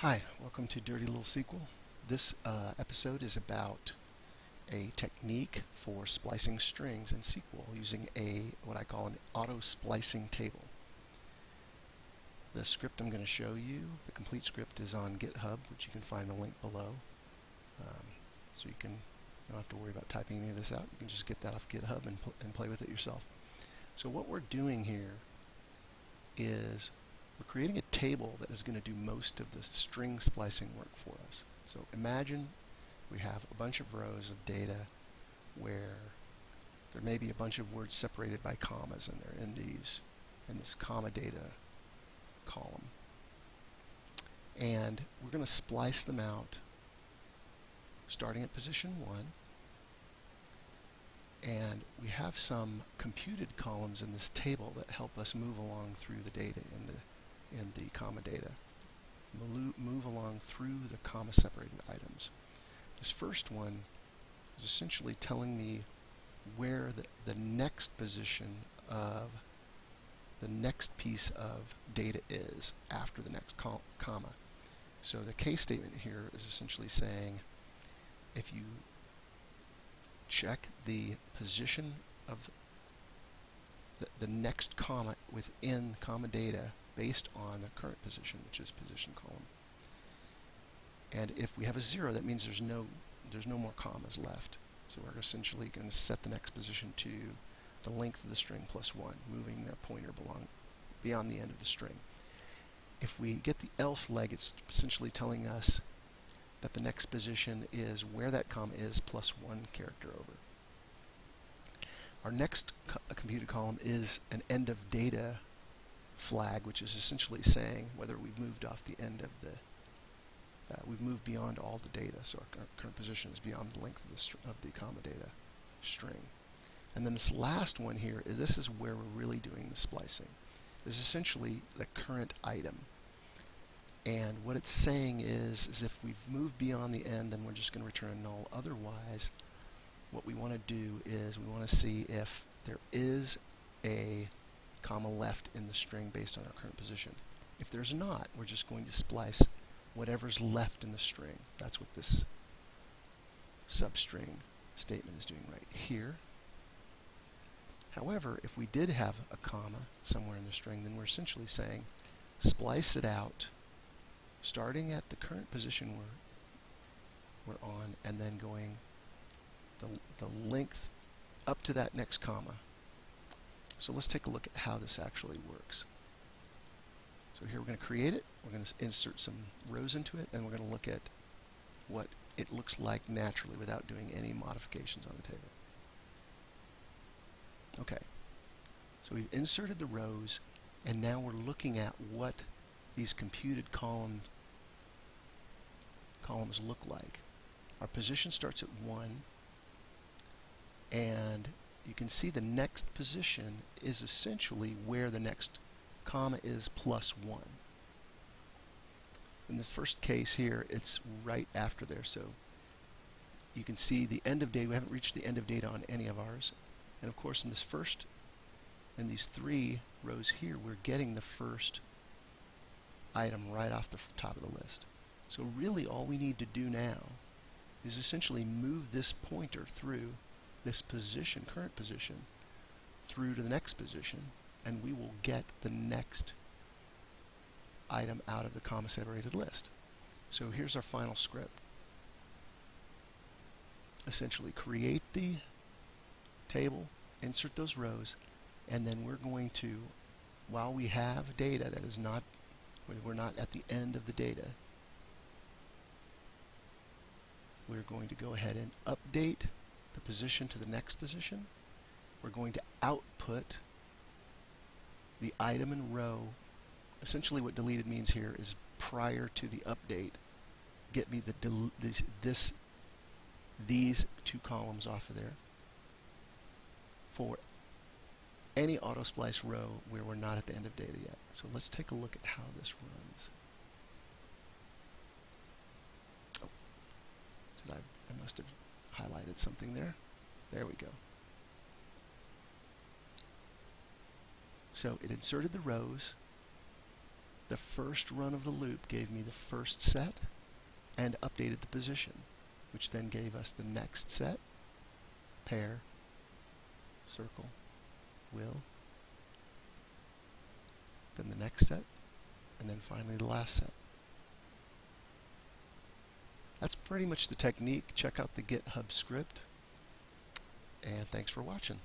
Hi, welcome to Dirty Little SQL. This episode is about a technique for splicing strings in SQL using what I call an auto-splicing table. The script I'm going to show you, the complete script, is on GitHub, which you can find the link below. So you don't have to worry about typing any of this out. You can just get that off GitHub and play with it yourself. So what we're doing here is we're creating a table that is going to do most of the string splicing work for us. So imagine we have a bunch of rows of data where there may be a bunch of words separated by commas, and they're in this comma data column. And we're going to splice them out starting at position 1. And we have some computed columns in this table that help us move along through the data in the comma data. Move along through the comma separated items. This first one is essentially telling me where the next position of the next piece of data is after the next comma. So the case statement here is essentially saying if you check the position of the next comma within comma data based on the current position, which is position column. And if we have a 0, that means there's no more commas left. So we're essentially going to set the next position to the length of the string plus 1, moving their pointer beyond the end of the string. If we get the else leg, it's essentially telling us that the next position is where that comma is plus 1 character over. Our next computed column is an end of data flag, which is essentially saying whether we've moved off the end of we've moved beyond all the data, so our current position is beyond the length of the comma data string. And then this last one here this is where we're really doing the splicing. This is essentially the current item. And what it's saying is if we've moved beyond the end, then we're just going to return a null. Otherwise, what we want to do is we want to see if there is a comma left in the string based on our current position. If there's not, we're just going to splice whatever's left in the string. That's what this substring statement is doing right here. However, if we did have a comma somewhere in the string, then we're essentially saying splice it out starting at the current position we're on and then going the length up to that next comma. So let's take a look at how this actually works. So here we're going to create it, we're going to insert some rows into it, and we're going to look at what it looks like naturally without doing any modifications on the table. Okay, so we've inserted the rows, and now we're looking at what these computed columns look like. Our position starts at 1, and you can see the next position is essentially where the next comma is plus 1. In this first case here, it's right after there, so you can see the end of data. We haven't reached the end of data on any of ours. And of course, in these 3 rows here, we're getting the first item right off the top of the list. So really all we need to do now is essentially move this pointer through this position, current position, through to the next position, and we will get the next item out of the comma separated list. So here's our final script. Essentially create the table, insert those rows, and then we're going to, while we have data that is not, we're not at the end of the data, we're going to go ahead and update the position to the next position. We're going to output the item and row. Essentially what deleted means here is prior to the update, get me these 2 columns off of there for any auto splice row where we're not at the end of data yet. So let's take a look at how this runs. Oh, I must have highlighted something there. There we go. So it inserted the rows, The first run of the loop gave me the first set and updated the position, which then gave us the next set, pair, circle, will, then the next set, and then finally the last set. That's pretty much the technique. Check out the GitHub script, and thanks for watching.